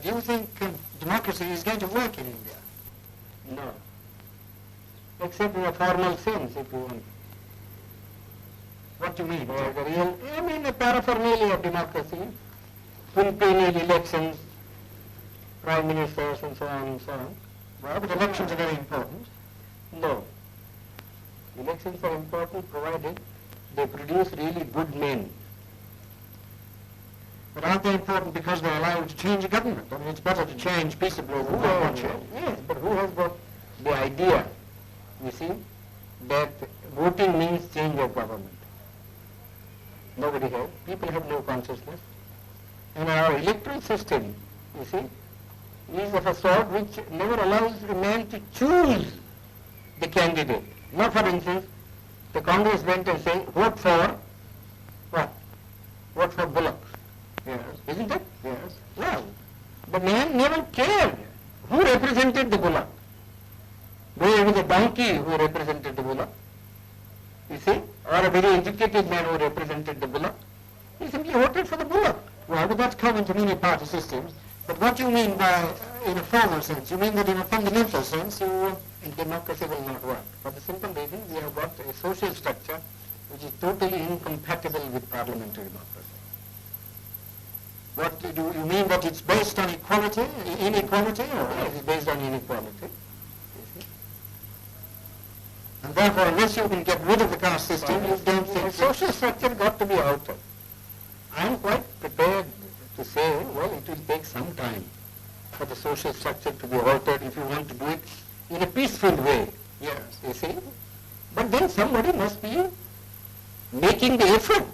do you think democracy is going to work in India? No. Except in a formal sense, if you want. What do you mean? The real, I mean the paraphernalia of democracy, quinquennial elections, prime ministers and so on and so on. Well, but elections are very important. No. Elections are important provided they produce really good men. But aren't they important because they allow you to change a government? I mean, it's better to change peaceably than not watch it. Yes, but who has got the idea, you see, that voting means change of government? Nobody has. People have no consciousness. And our electoral system, you see, is of a sort which never allows a man to choose the candidate. Now, for instance, the Congress went and said, vote for what? Vote for bullocks. Yes. Isn't it? Yes. Well, the man never cared who represented the bullock. Though it was a donkey who represented the bullock, you see, or a very educated man who represented the bullock, he simply voted for the bullock. Well, but that's common to many party systems. But what do you mean by, in a formal sense? You mean that in a fundamental sense, democracy will not work. For the simple reason, we have got a social structure which is totally incompatible with parliamentary democracy. what do you mean that it's based on equality, inequality, or? Yes, it's based on inequality. And therefore, unless you can get rid of the caste system, you don't think... The social structure got to be altered. I am quite prepared to say, well, it will take some time for the social structure to be altered if you want to do it in a peaceful way. Yes. You see? But then somebody must be making the effort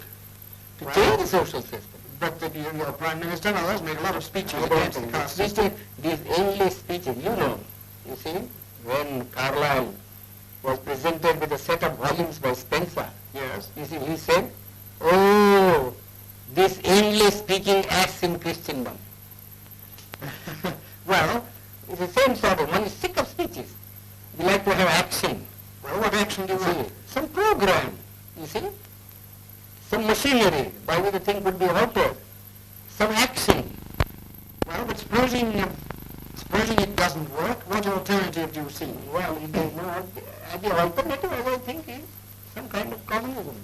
to change the social system. But your Prime Minister and others make a lot of speeches against the caste system. These endless speeches, you see, when Carlyle was presented with a set of volumes by Spencer, Yes. you see, he said, oh, this endless speaking acts in Christendom. Well, It's the same sort of, one is sick of speeches. We like to have action. well, what action do you want? Some program, you see, some machinery by which the thing could be altered, some action. Well, but supposing it doesn't work, what alternative do you see? Well, if there is no, the alternative, as I think, is some kind of communism.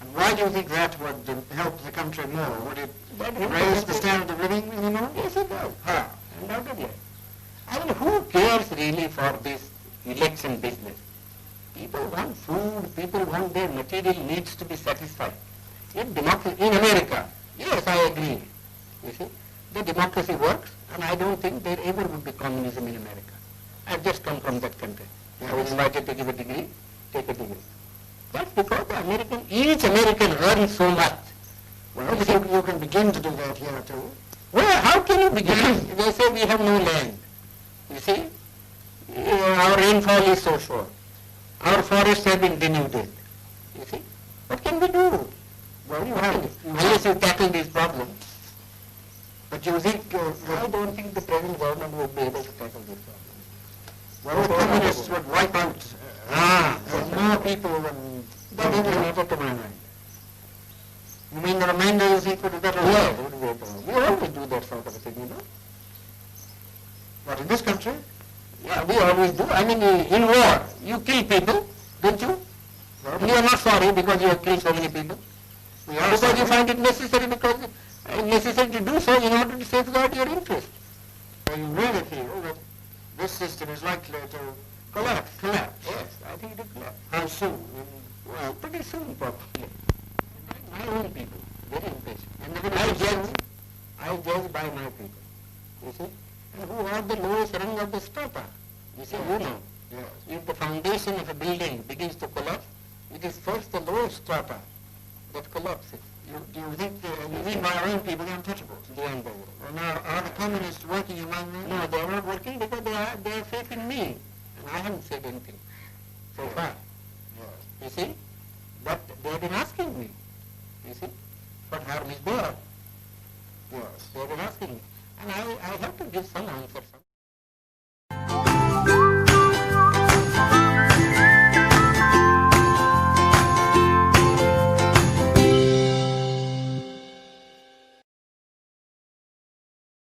And why do you think that would help the country more? Would it That will raise help the it. standard of living anymore? Yes, it does. How? Undoubtedly. I mean, who cares really for this election business? People want food, people want their material needs to be satisfied. In democracy, in America, yes, I agree. You see, the democracy works, and I don't think there ever would be communism in America. I've just come from that country. I was invited to give a degree, take a degree. That's because each American earns so much. Well, you can begin to do that here too. Well, how can you begin? They say we have no land. You see, our rainfall is so short. Our forests have been denuded. You see, what can we do? Well, you have... Unless you tackle these problems. But you think... I don't think the present government would be able to tackle these problems. well, the communists would wipe out more people than... That is matter to my mind. You mean the remainder you think would be better? Yes, it would be better. We always do that sort of a thing, But in this country? Yeah, we always do. I mean, in war, you kill people, don't you? Well, And you are not sorry because you have killed so many people. we are Because you sorry. find it necessary because necessary to do so in order to safeguard your interest. So you really feel that this system is likely to Collapse. collapse? Yes, I think it will collapse. How soon? Well, pretty soon probably. My own people, very impatient. And I judge by my people. You see? And who are the lowest rung of the strata? You see, you know. Yes. If the foundation of a building begins to collapse, it is first the lowest strata that collapses. Do you think, you mean by our own people, the untouchables? The unbelievable. Well, now, are the communists working among them? No, they are not working because they have faith in me. And I haven't said anything so far. Yes. You see? But they have been asking me. You see? What harm is there? Yes. They have been asking me. And I have to give some answer.